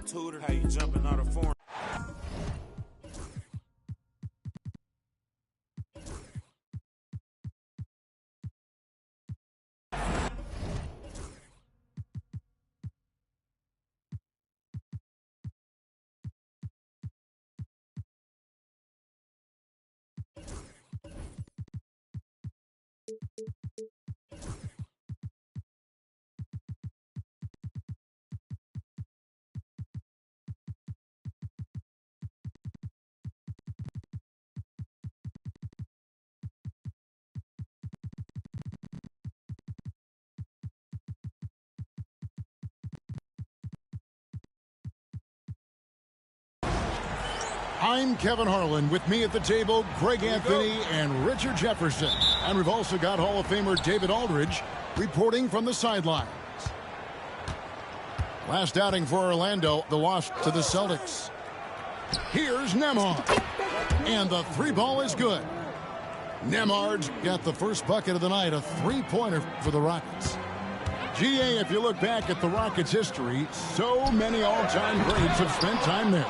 tutor. How you jumping out of form? I'm Kevin Harlan. With me at the table, Greg Anthony and Richard Jefferson. And we've also got Hall of Famer David Aldridge reporting from the sidelines. Last outing for Orlando, the loss to the Celtics. Here's Nembhard. And the three ball is good. Nembhard's got the first bucket of the night, a three-pointer for the Rockets. GA, if you look back at the Rockets' history, so many all-time greats have spent time there.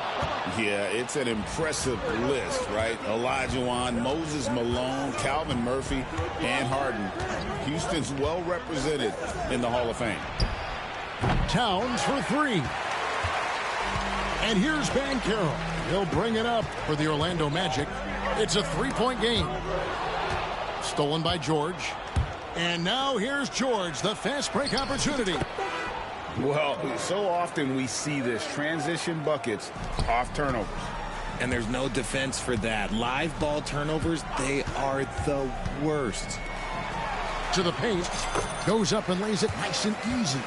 Yeah, it's an impressive list, right? Olajuwon, Moses Malone, Calvin Murphy, and Harden. Houston's well represented in the Hall of Fame. Towns for three. And here's Banchero. He'll bring it up for the Orlando Magic. It's a three-point game. Stolen by George. And now here's George, the fast break opportunity. Well, so often we see this, transition buckets off turnovers. And there's no defense for that. Live ball turnovers, they are the worst. To the paint, goes up and lays it nice and easy.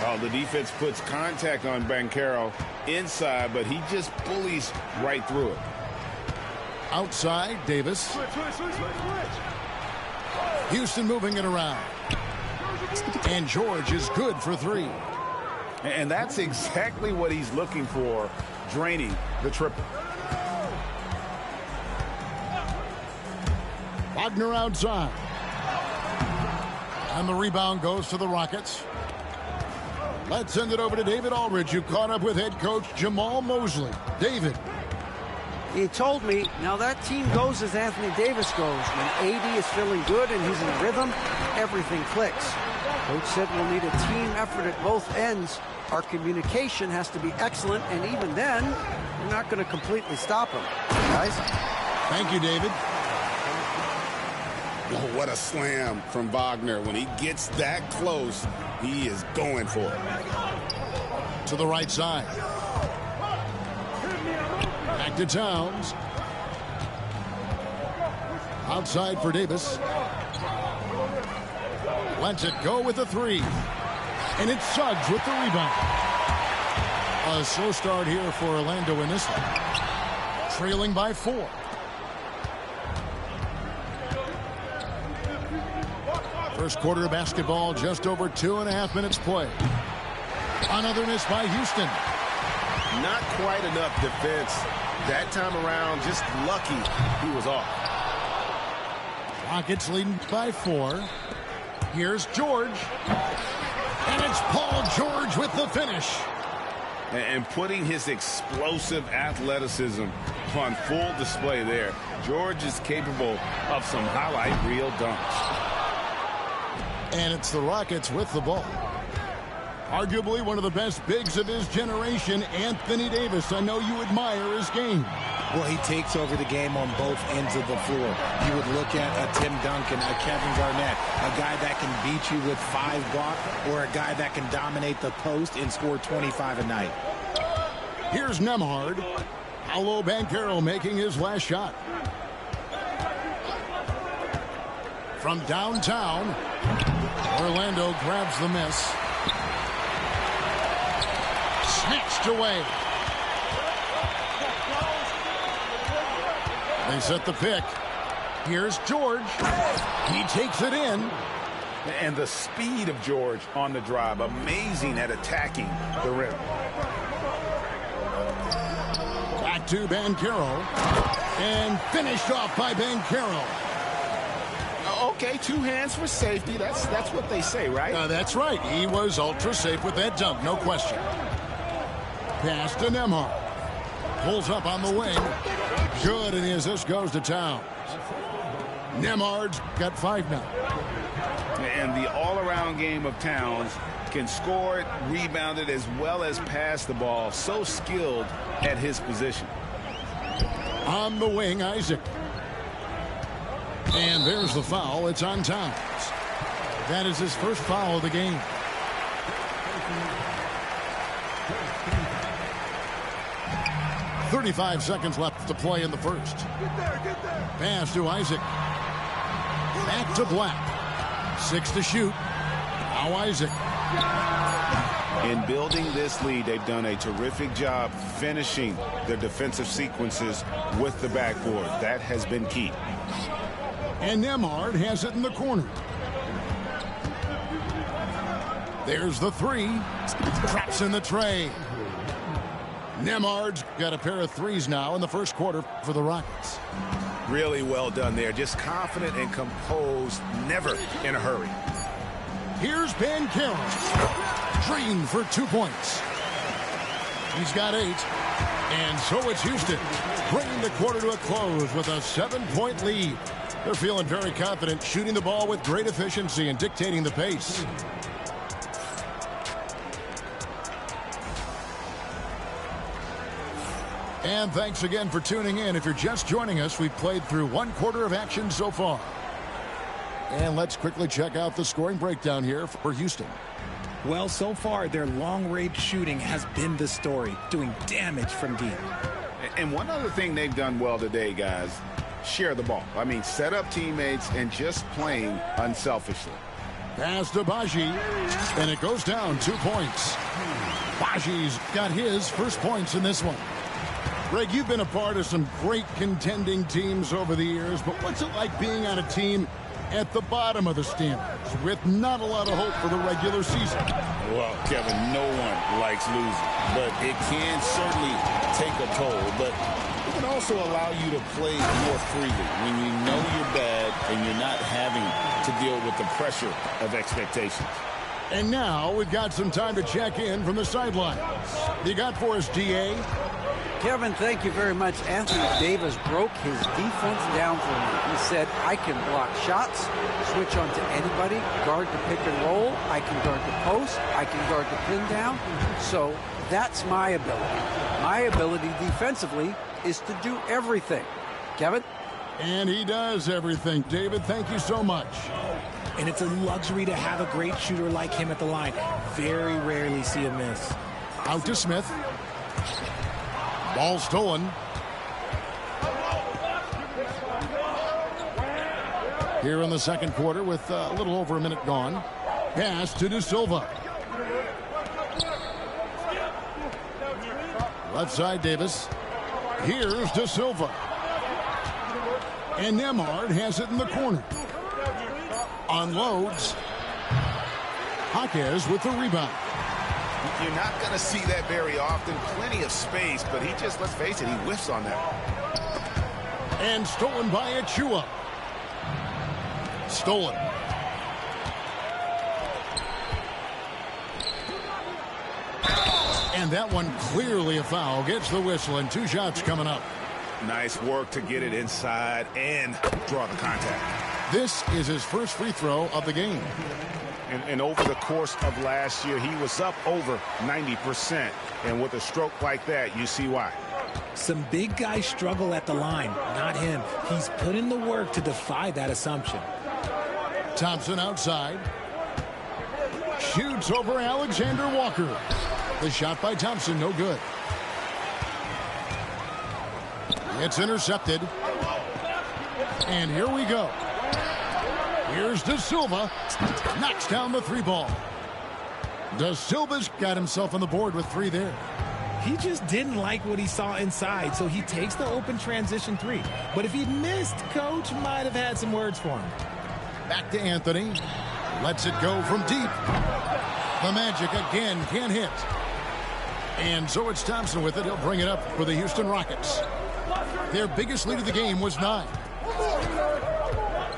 Oh, the defense puts contact on Banchero inside, but he just bullies right through it. Outside, Davis. Houston moving it around. And George is good for three. And that's exactly what he's looking for, draining the triple. Wagner outside. And the rebound goes to the Rockets. Let's send it over to David Aldridge, who caught up with head coach Jamal Mosley. David. He told me, now that team goes as Anthony Davis goes. When AD is feeling good and he's in rhythm, everything clicks. Coach said we'll need a team effort at both ends. Our communication has to be excellent, and even then, we're not going to completely stop him. Guys? Thank you, David. Oh, what a slam from Wagner. When he gets that close, he is going for it. To the right side. Back to Towns. Outside for Davis. Lets it go with the three. And it's Suggs with the rebound. A slow start here for Orlando in this one. Trailing by 4. First quarter of basketball, just over 2.5 minutes play. Another miss by Houston. Not quite enough defense that time around. Just lucky he was off. Rockets leading by 4. Here's George. And it's Paul George with the finish. And putting his explosive athleticism on full display there. George is capable of some highlight reel dunks. And it's the Rockets with the ball. Arguably one of the best bigs of his generation, Anthony Davis. I know you admire his game. Well, he takes over the game on both ends of the floor. You would look at a Tim Duncan, a Kevin Garnett, a guy that can beat you with 5 block, or a guy that can dominate the post and score 25 a night. Here's Nembhard. Paolo Banchero making his last shot. From downtown, Orlando grabs the miss. Snatched away. They set the pick. Here's George. He takes it in. And the speed of George on the drive, amazing at attacking the rim. Back to Banchero. And finished off by Banchero. Okay, 2 hands for safety. That's what they say, right? That's right. He was ultra safe with that dunk, no question. Pass to Nembhard. Pulls up on the wing. Good, and the assist goes to Towns. Nembhard's got 5 now. And the all-around game of Towns can score it, rebound it, as well as pass the ball. So skilled at his position. On the wing, Isaac. And there's the foul. It's on Towns. That is his first foul of the game. .35 seconds left to play in the first. Pass to Isaac. Back to Black. 6 to shoot. Now Isaac. In building this lead, they've done a terrific job finishing their defensive sequences with the backboard. That has been key. And Nembhard has it in the corner. There's the 3. Traps in the tray. Nembhard's got a pair of 3s now in the first quarter for the Rockets. Really well done there. Just confident and composed, never in a hurry. Here's Banchero. Green for 2 points. He's got 8. And so it's Houston, bringing the quarter to a close with a 7-point lead. They're feeling very confident, shooting the ball with great efficiency and dictating the pace. And thanks again for tuning in. If you're just joining us, we've played through 1 quarter of action so far. And let's quickly check out the scoring breakdown here for Houston. Well, so far, their long-range shooting has been the story, doing damage from deep. And one other thing they've done well today, guys, share the ball. I mean, set up teammates and just playing unselfishly. Pass to Baji, and it goes down 2 points. Baji's got his first points in this one. Greg, you've been a part of some great contending teams over the years, but what's it like being on a team at the bottom of the standings with not a lot of hope for the regular season? Well, Kevin, no one likes losing, but it can certainly take a toll. But it can also allow you to play more freely when you know you're bad and you're not having to deal with the pressure of expectations. And now we've got some time to check in from the sidelines. You got for us, D.A.? Kevin, thank you very much. Anthony Davis broke his defense down for me. He said, I can block shots, switch on to anybody, guard the pick and roll, I can guard the post, I can guard the pin down. So that's my ability. My ability defensively is to do everything. Kevin? And he does everything. David, thank you so much. And it's a luxury to have a great shooter like him at the line. Very rarely see a miss. Out to Smith. Ball stolen. Here in the second quarter with a little over a minute gone. Pass to De Silva. Left side Davis. Here's De Silva. And Nembhard has it in the corner. Unloads. Jaquez with the rebound. You're not going to see that very often. Plenty of space, but he just, let's face it, he whiffs on that. And stolen by Achua. Stolen. And that one clearly a foul. Gets the whistle and 2 shots coming up. Nice work to get it inside and draw the contact. This is his first free throw of the game. And over the course of last year, he was up over 90%. And with a stroke like that, you see why. Some big guys struggle at the line, not him. He's put in the work to defy that assumption. Thompson outside. Shoots over Alexander Walker. The shot by Thompson, no good. It's intercepted. And here we go. Here's De Silva. Knocks down the 3 ball. De Silva's got himself on the board with 3 there. He just didn't like what he saw inside, so he takes the open transition 3. But if he'd missed, Coach might have had some words for him. Back to Anthony. Lets it go from deep. The Magic again can't hit. And so it's Thompson with it. He'll bring it up for the Houston Rockets. Their biggest lead of the game was 9.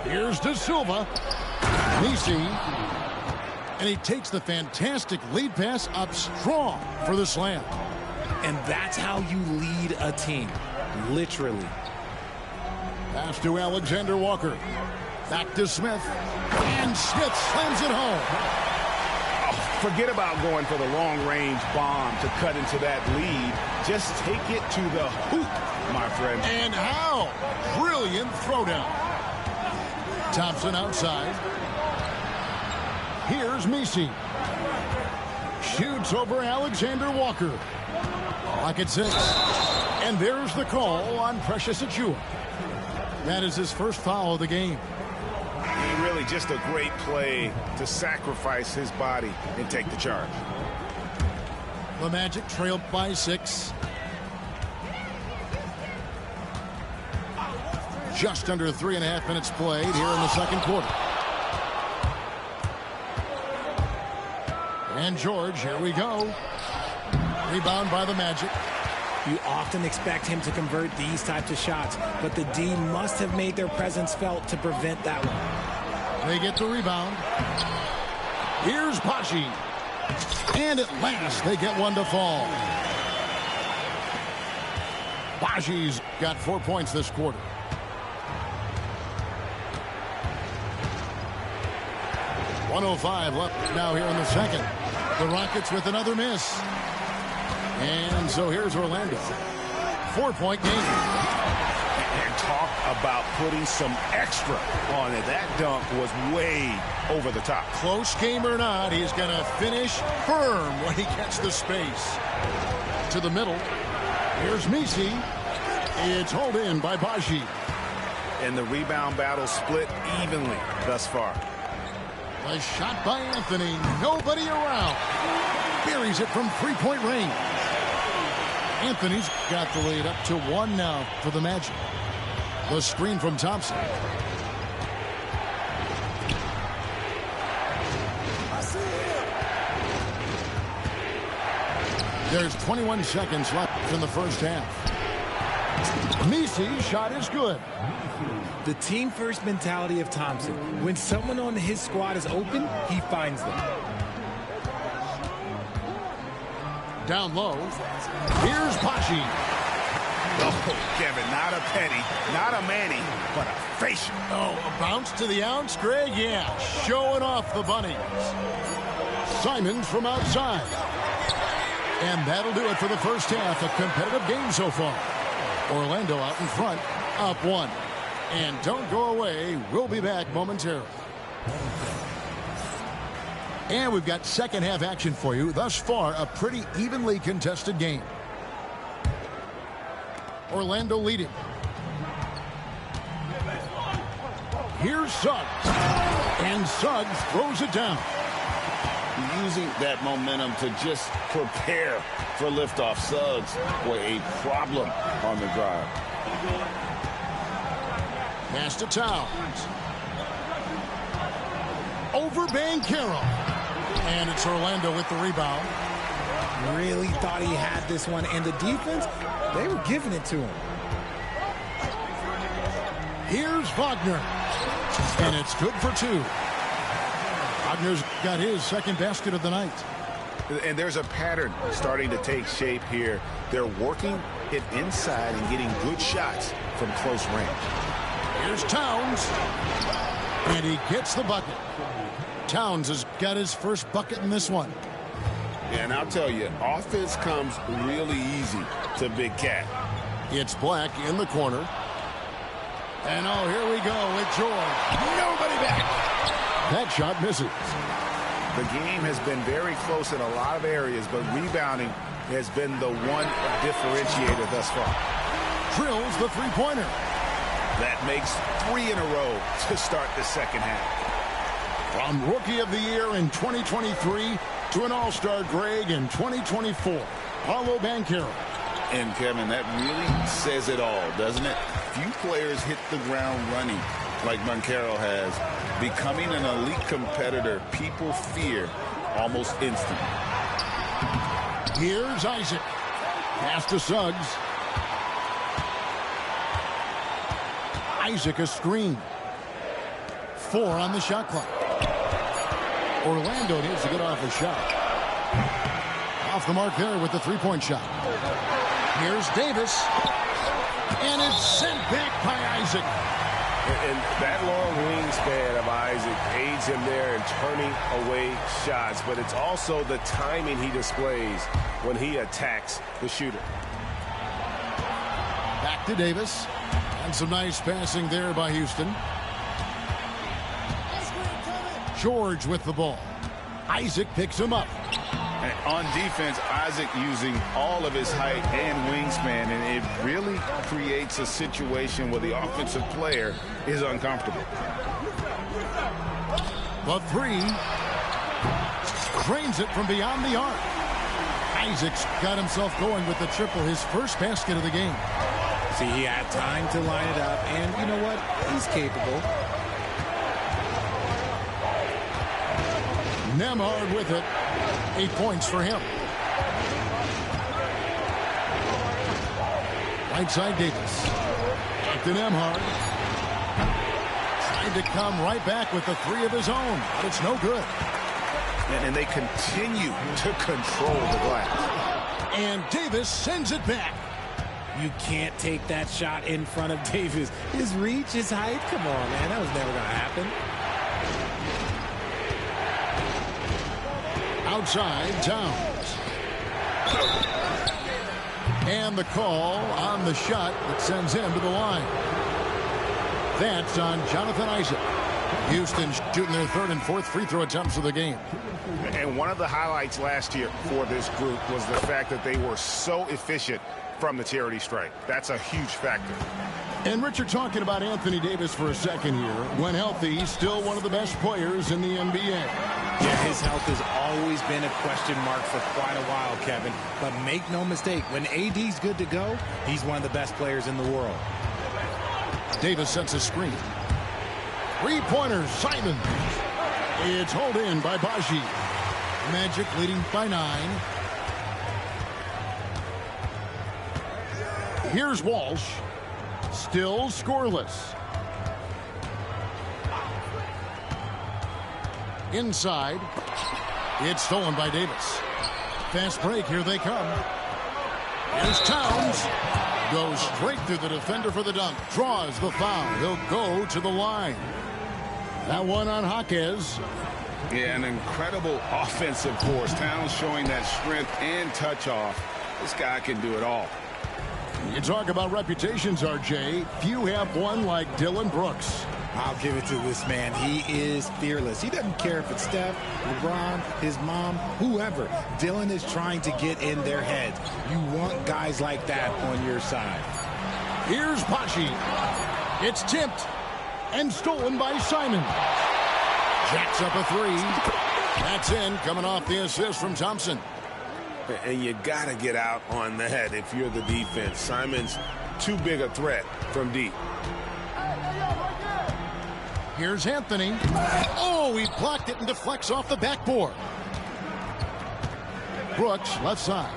Here's De Silva. Nisi. And he takes the fantastic lead pass up strong for the slam. And that's how you lead a team, literally. Pass to Alexander Walker. Back to Smith. And Smith slams it home. Forget about going for the long-range bomb to cut into that lead. Just take it to the hoop, my friend. And how? Brilliant throwdown. Thompson outside. Here's Messi. Shoots over Alexander Walker. Clock at 6. And there's the call on Precious Achiuwa. That is his first foul of the game. Really just a great play to sacrifice his body and take the charge. The Magic trailed by 6. Just under 3.5 minutes played here in the second quarter. And George, here we go. Rebound by the Magic. You often expect him to convert these types of shots, but the D must have made their presence felt to prevent that one. They get the rebound. Here's Pashi. And at last, they get one to fall. Pashi's got 4 points this quarter. .105 left now here in the second. The Rockets with another miss. And so here's Orlando. 4-point game. And talk about putting some extra on it. That dunk was way over the top. Close game or not, he's going to finish firm when he gets the space. To the middle. Here's Messi. It's hauled in by Baji. And the rebound battle split evenly thus far. A shot by Anthony. Nobody around. Buries it from three-point range. Anthony's got the lead up to 1 now for the Magic. The screen from Thompson. There's 21 seconds left in the first half. Messi's shot is good. The team-first mentality of Thompson. When someone on his squad is open, he finds them. Down low. Here's Pashi. Oh, Kevin, not a penny, not a Manny, but a facial. Oh, a bounce to the ounce, Greg? Yeah, showing off the bunnies. Simons from outside. And that'll do it for the first half. A competitive game so far. Orlando out in front, up 1. And don't go away. We'll be back momentarily. And we've got second half action for you. Thus far, a pretty evenly contested game. Orlando leading. Here's Suggs. And Suggs throws it down. Using that momentum to just prepare for liftoff. Suggs were a problem on the drive. Pass to Towns. Over Banchero. And it's Orlando with the rebound. Really thought he had this one. And the defense, they were giving it to him. Here's Wagner. And it's good for 2. Wagner's got his second basket of the night. And there's a pattern starting to take shape here. They're working it inside and getting good shots from close range. Here's Towns. And he gets the bucket. Towns has got his first bucket in this one. And I'll tell you, offense comes really easy to Big Cat. It's Black in the corner. And oh, here we go with George. Nobody back. That shot misses. The game has been very close in a lot of areas, but rebounding has been the one differentiator thus far. Drills the three-pointer. That makes 3 in a row to start the second half. From Rookie of the Year in 2023 to an All-Star Greg in 2024, Paolo Banchero. And, Kevin, that really says it all, doesn't it? Few players hit the ground running like Banchero has. Becoming an elite competitor, people fear almost instantly. Here's Isaac. Pass to Suggs. Isaac a screen. 4 on the shot clock. Orlando needs to get off a shot. Off the mark there with the three-point shot. Here's Davis. And it's sent back by Isaac. And that long wingspan of Isaac aids him there in turning away shots. But it's also the timing he displays when he attacks the shooter. Back to Davis. And some nice passing there by Houston. George with the ball. Isaac picks him up. And on defense, Isaac using all of his height and wingspan, and it really creates a situation where the offensive player is uncomfortable. The three. Drains it from beyond the arc. Isaac's got himself going with the triple, his first basket of the game. See, he had time to line it up, and you know what? He's capable. Nembhard with it. 8 points for him. Right side Davis. Back to Nembhard. Trying to come right back with the three of his own, but it's no good. And they continue to control the glass. And Davis sends it back. You can't take that shot in front of Davis. His reach, his height, come on, man. That was never going to happen. Outside, Towns. And the call on the shot that sends him to the line. That's on Jonathan Isaac. Houston shooting their third and fourth free throw attempts of the game. And one of the highlights last year for this group was the fact that they were so efficient from the charity stripe. That's a huge factor. And Richard, talking about Anthony Davis for a second here. When healthy, he's still one of the best players in the NBA. Yeah, his health has always been a question mark for quite a while, Kevin. But make no mistake, when AD's good to go, he's one of the best players in the world. Davis sets a screen. Three-pointer, Simon. It's hauled in by Baji. Magic leading by 9. Here's Walsh. Still scoreless. Inside. It's stolen by Davis. Fast break. Here they come. Here's Towns. Goes straight through the defender for the dunk. Draws the foul. He'll go to the line. That one on Jaquez. Yeah, an incredible offensive force. Towns showing that strength and touch off. This guy can do it all. You talk about reputations, RJ. Few have one like Dylan Brooks. I'll give it to this man. He is fearless. He doesn't care if it's Steph, LeBron, his mom, whoever. Dylan is trying to get in their heads. You want guys like that on your side. Here's Pachi. It's tipped and stolen by Simon. Jacks up a three. That's in, coming off the assist from Thompson. And you got to get out on that if you're the defense. Simon's too big a threat from deep. Here's Anthony. Oh, he blocked it and deflects off the backboard. Brooks, left side.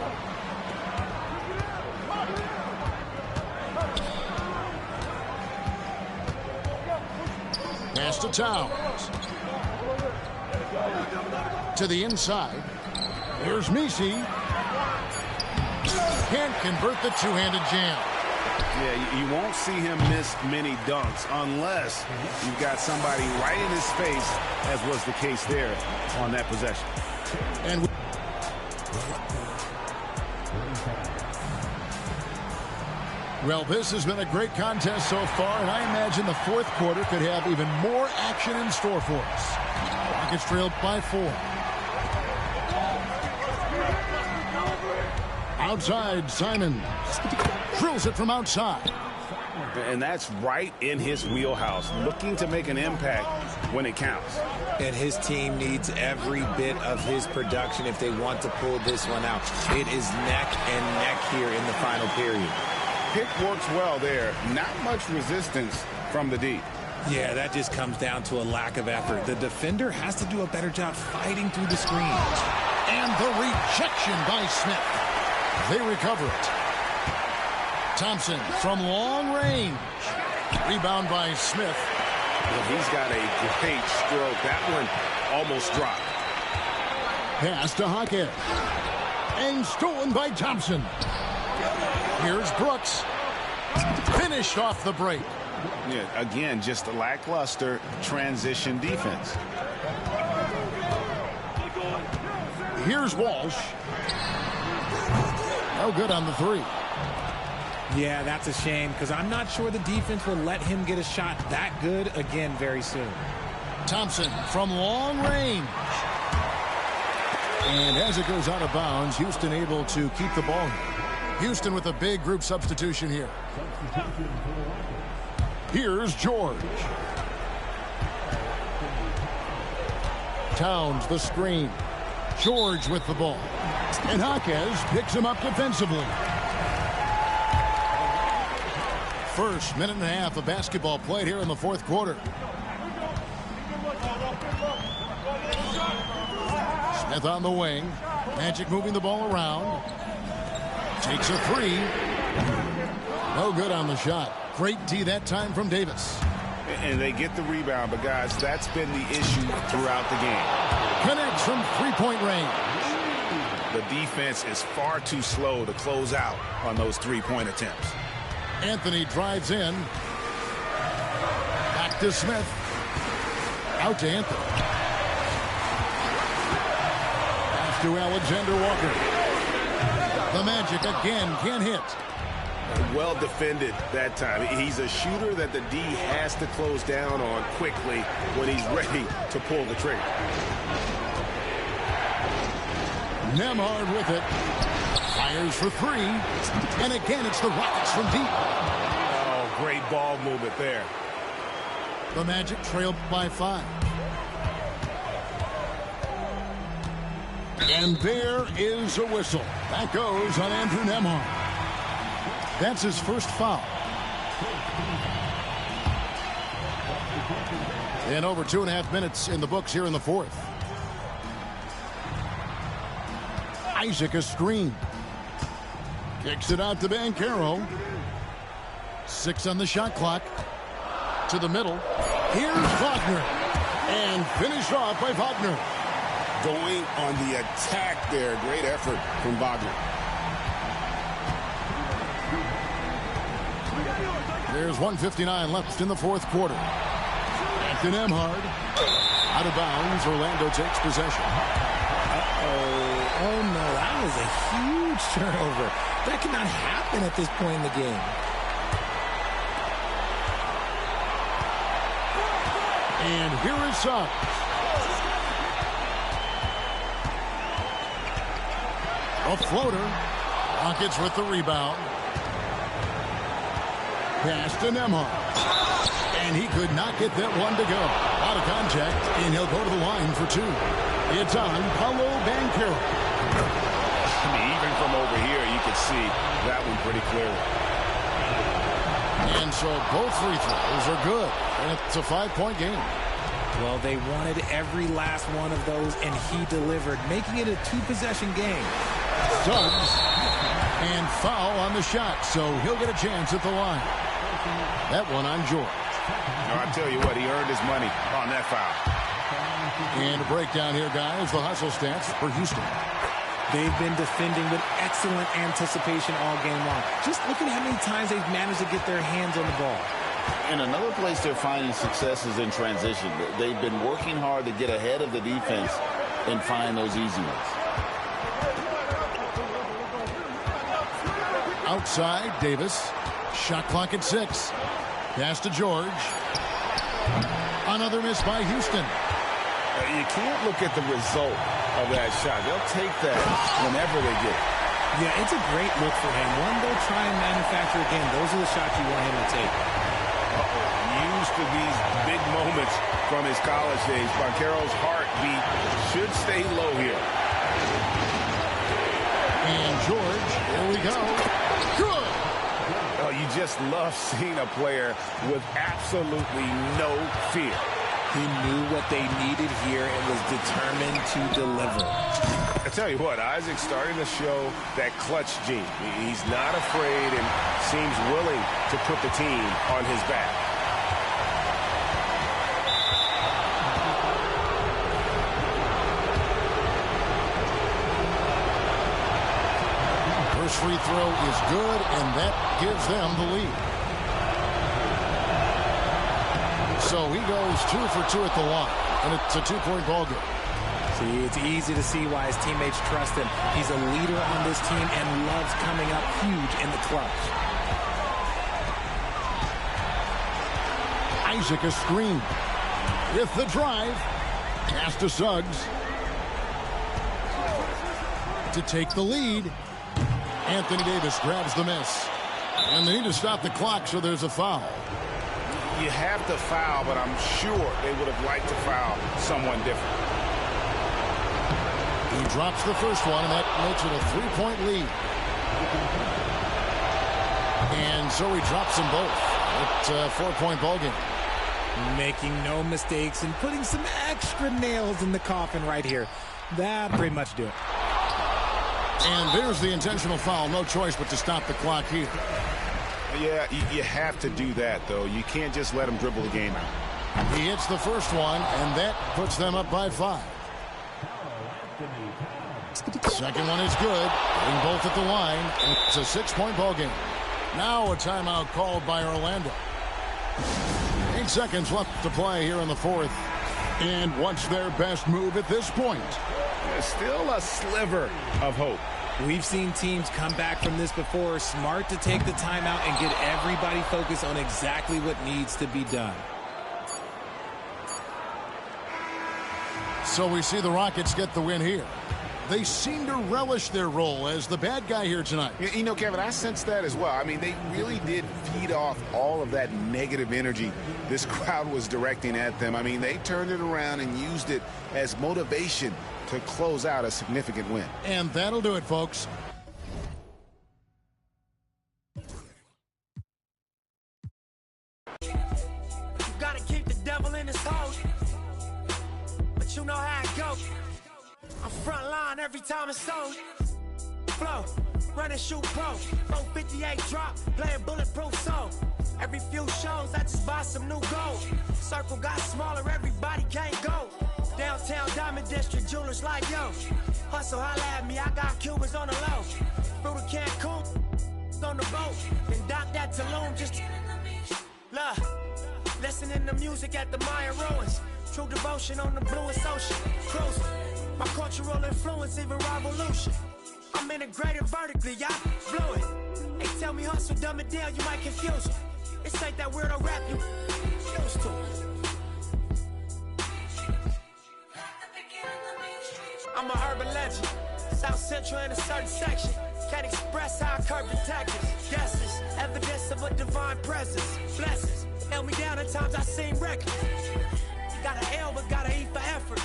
Pass to Towns. To the inside. Here's Misi. Can't convert the two-handed jam. Yeah, you won't see him miss many dunks unless you've got somebody right in his face, as was the case there on that possession. And well, this has been a great contest so far, and I imagine the fourth quarter could have even more action in store for us. Rockets trailed by 4. Outside, Simon drills it from outside. And that's right in his wheelhouse, looking to make an impact when it counts. And his team needs every bit of his production if they want to pull this one out. It is neck and neck here in the final period. Pick works well there. Not much resistance from the deep. Yeah, that just comes down to a lack of effort. The defender has to do a better job fighting through the screens. And the rejection by Smith. They recover it. Thompson from long range. Rebound by Smith. Well, he's got a great stroke. That one almost dropped. Pass to Jaquez. And stolen by Thompson. Here's Brooks. Finished off the break. Yeah, again, just a lackluster transition defense. Here's Walsh. No good on the three. Yeah, that's a shame because I'm not sure the defense will let him get a shot that good again very soon. Thompson from long range. And as it goes out of bounds, Houston able to keep the ball. Houston with a big group substitution here. Here's George. Towns the screen. George with the ball. And Jaquez picks him up defensively. First minute and a half of basketball played here in the fourth quarter. Smith on the wing. Magic moving the ball around. Takes a three. No good on the shot. Great D that time from Davis. And they get the rebound, but guys, that's been the issue throughout the game. Connects from three-point range. The defense is far too slow to close out on those three-point attempts. Anthony drives in. Back to Smith. Out to Anthony. Pass to Alexander Walker. The Magic again can't hit. Well defended that time. He's a shooter that the D has to close down on quickly when he's ready to pull the trigger. Nemhard with it. Fires for three. And again, it's the Rockets from deep. Oh, great ball movement there. The Magic trailed by 5. And there is a whistle. That goes on Andrew Nemhard. That's his first foul. And over 2.5 minutes in the books here in the fourth. Isaac a screen. Kicks it out to Banchero. 6 on the shot clock. To the middle. Here's Wagner. And finished off by Wagner. Going on the attack there. Great effort from Wagner. There's 1:59 left in the fourth quarter. Back to Nemhard. Out of bounds. Orlando takes possession. Oh no, that was a huge turnover. That cannot happen at this point in the game. And here is Suggs. A floater. Rockets with the rebound. Pass to Nemhard. And he could not get that one to go. Out of contact, and he'll go to the line for 2. It's on Paolo Banchero. I mean, even from over here, you could see that one pretty clearly. And so both free throws are good. And it's a 5-point game. Well, they wanted every last one of those, and he delivered, making it a 2-possession game. Suggs. And foul on the shot, so he'll get a chance at the line. That one on George. Now, I tell you what, he earned his money on that foul. And a breakdown here, guys. The hustle stats for Houston. They've been defending with excellent anticipation all game long. Just look at how many times they've managed to get their hands on the ball. And another place they're finding success is in transition. They've been working hard to get ahead of the defense and find those easy ones. Outside, Davis. Shot clock at 6. Pass to George. Another miss by Houston. You can't look at the result of that shot. They'll take that whenever they get it. Yeah, it's a great look for him. One they'll try and manufacture again. Those are the shots you want him to take. Used to these big moments from his college days. Banchero's heartbeat should stay low here. And George, here we go. Good. Oh, you just love seeing a player with absolutely no fear. He knew what they needed here and was determined to deliver. I tell you what, Isaac's starting to show that clutch gene. He's not afraid and seems willing to put the team on his back. First free throw is good, and that gives them the lead. So he goes 2 for 2 at the line, and it's a 2-point ball game. See, it's easy to see why his teammates trust him. He's a leader on this team and loves coming up huge in the clutch. Isaac a screen. With the drive. Pass to Suggs. To take the lead. Anthony Davis grabs the miss. And they need to stop the clock, so there's a foul. You have to foul, but I'm sure they would have liked to foul someone different. He drops the first one, and that makes it a 3-point lead. And so he drops them both. It's a 4-point ball game. Making no mistakes and putting some extra nails in the coffin right here. That pretty much do it. And there's the intentional foul. No choice but to stop the clock here. Yeah, you have to do that, though. You can't just let him dribble the game out. He hits the first one, and that puts them up by 5. Second one is good. Getting both at the line. And it's a 6-point ball game. Now a timeout called by Orlando. 8 seconds left to play here in the fourth. And what's their best move at this point? There's still a sliver of hope. We've seen teams come back from this before. Smart to take the timeout and get everybody focused on exactly what needs to be done. So we see the Rockets get the win here. They seem to relish their role as the bad guy here tonight. You know, Kevin, I sense that as well. I mean, they really did feed off all of that negative energy this crowd was directing at them. I mean, they turned it around and used it as motivation to close out a significant win. And that'll do it, folks. You gotta keep the devil in his hole. But you know how it goes. I'm front line every time it's sold. Flow, run and shoot pro. 458 drop, playing bulletproof soul. Every few shows, I just buy some new gold. Circle got smaller, everybody can't go. Downtown Diamond District, jewelers like yo. Hustle, holla at me, I got Cubans on the low. Through the Cancun, on the boat. Then dock that Tulum, just love. Listening to music at the Mayan ruins. True devotion on the bluest ocean. Cruising. My cultural influence, even revolution. I'm integrated vertically, y'all blew it. They tell me hustle, dumb it down, you might confuse them. This ain't that weirdo rap you used to. I'm a urban legend. South Central in a certain section. Can't express how I curb the tactics. Guesses, evidence of a divine presence. Blessings, held me down at times I seem reckless. You got an L, but gotta eat for effort.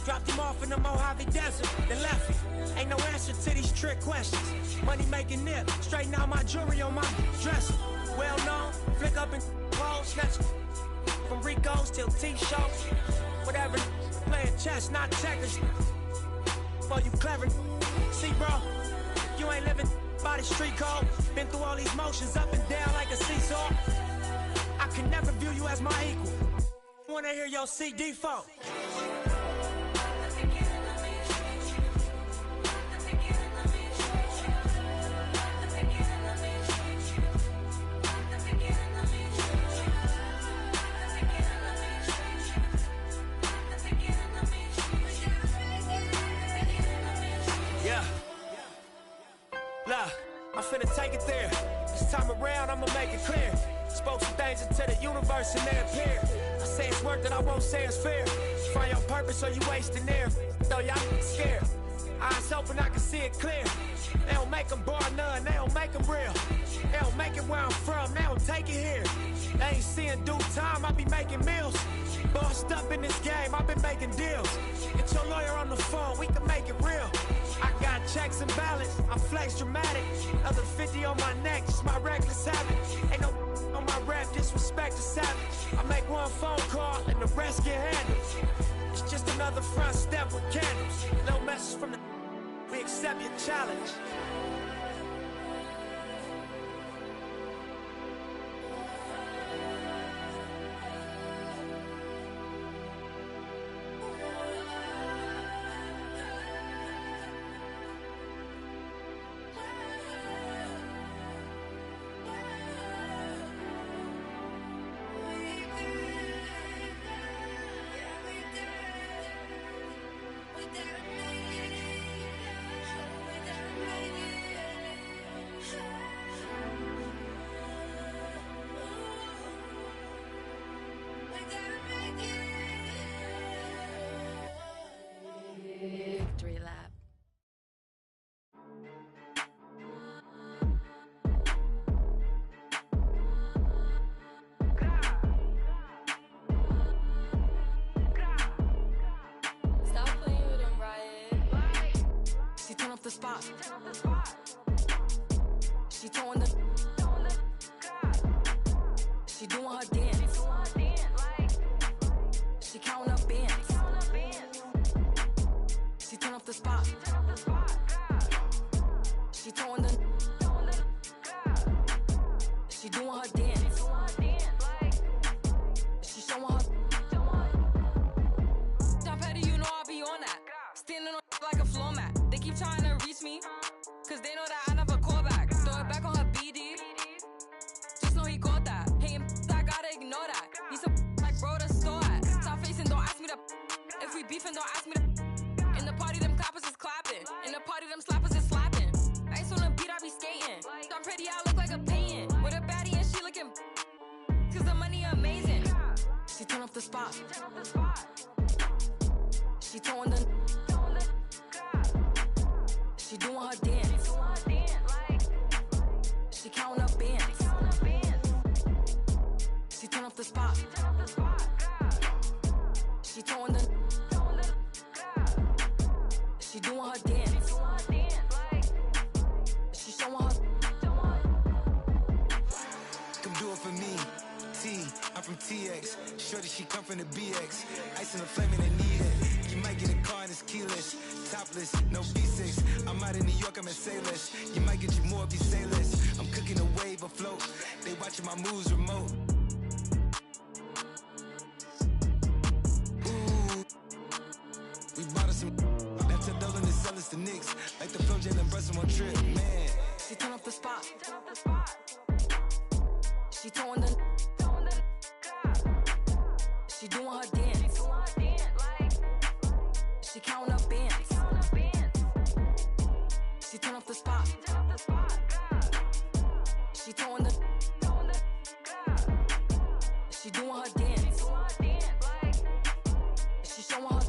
Dropped him off in the Mojave Desert, then left him. Ain't no answer to these trick questions. Money making nip, straighten out my jewelry on my dresser. Well known, flick up and clothes, snatch from Rico's till T-shows. Whatever, playing chess, not checkers. For you clever, see bro, you ain't living by the street code. Been through all these motions up and down like a seesaw. I can never view you as my equal. Wanna hear your CD default. I'm finna take it there. This time around, I'ma make it clear. Spoke some things into the universe and they appear. I say it's worth it, I won't say it's fair. Find your purpose or you wasting air. Though y'all scared. Eyes open, I can see it clear. They don't make them bar none, they don't make them real. They don't make it where I'm from, they don't take it here. They ain't seeing due time, I be making meals. Bossed up in this game, I've been making deals. Get your lawyer on the phone, we can make it real. I got checks and balance, I flex dramatic. Another 50 on my neck, just my reckless habit. Ain't no on my rap, disrespect is savage. I make one phone call and the rest get handled. It's just another front step with candles. No message from the we accept your challenge. spot. She throwing the. She doing her dance. She counting up bands. She turn up the spot. She throwing the. She doing her dance. She showing her. Top Petty, you know I be on that. Standing on like a floor mat. They keep trying to reach me, cause they know that I never call back. Throw it back on her BD. Just know he caught that. Hating, I gotta ignore that. He's a like bro the store at. Top facing, don't ask me to. If we beefing, don't ask me to. In the party, them clappers is clapping. In the party, them slappers is slapping. Ice on the beat, I be skating. I'm pretty, I look like a painting. With a baddie and she looking. Cause the money amazing. She turn up the spot. She throwing the. She doing her dance. She counting up bands. She turn up the spot. She throwing the. She doing her dance. She showing her. Come do it for me. T, I'm from TX. Shorty, she come from the BX. Ice in the flame and I need it. You might get a car and it's keyless. Topless, no B6. I'm out in New York, I'm in Sailors. You might get you more, be sailors. I'm cooking a wave afloat. They watching my moves remote. Ooh, we bought us some. That's a double in the sellers to Knicks. Like the Flow J and Brussels on trip, man. She turn up the spot. She throwing the. She doing her dance. She counting up bands. She turn up the spot. She throwing the. She doing her dance. She showing her.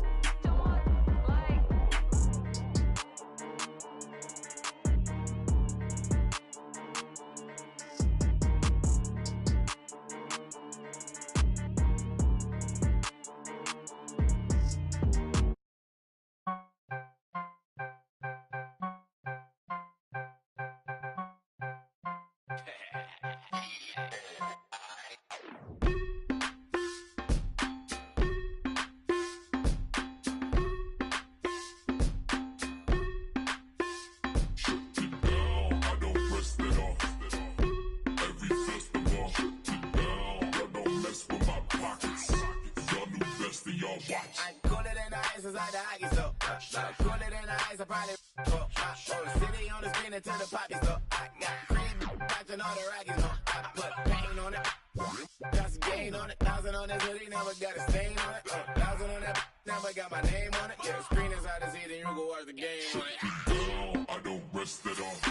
I cooler than the ice inside the hockey store. Cooler than the ice, I probably roll the city on the screen until the poppy store. I got cream watching all the Rockies on. I put paint on it, got some gain on it. 1,000 on this hoodie, never got a stain on it. 1,000 on that, never got my name on it. Yeah, screen is hard to see, then you go watch the game on it. I don't rest it off.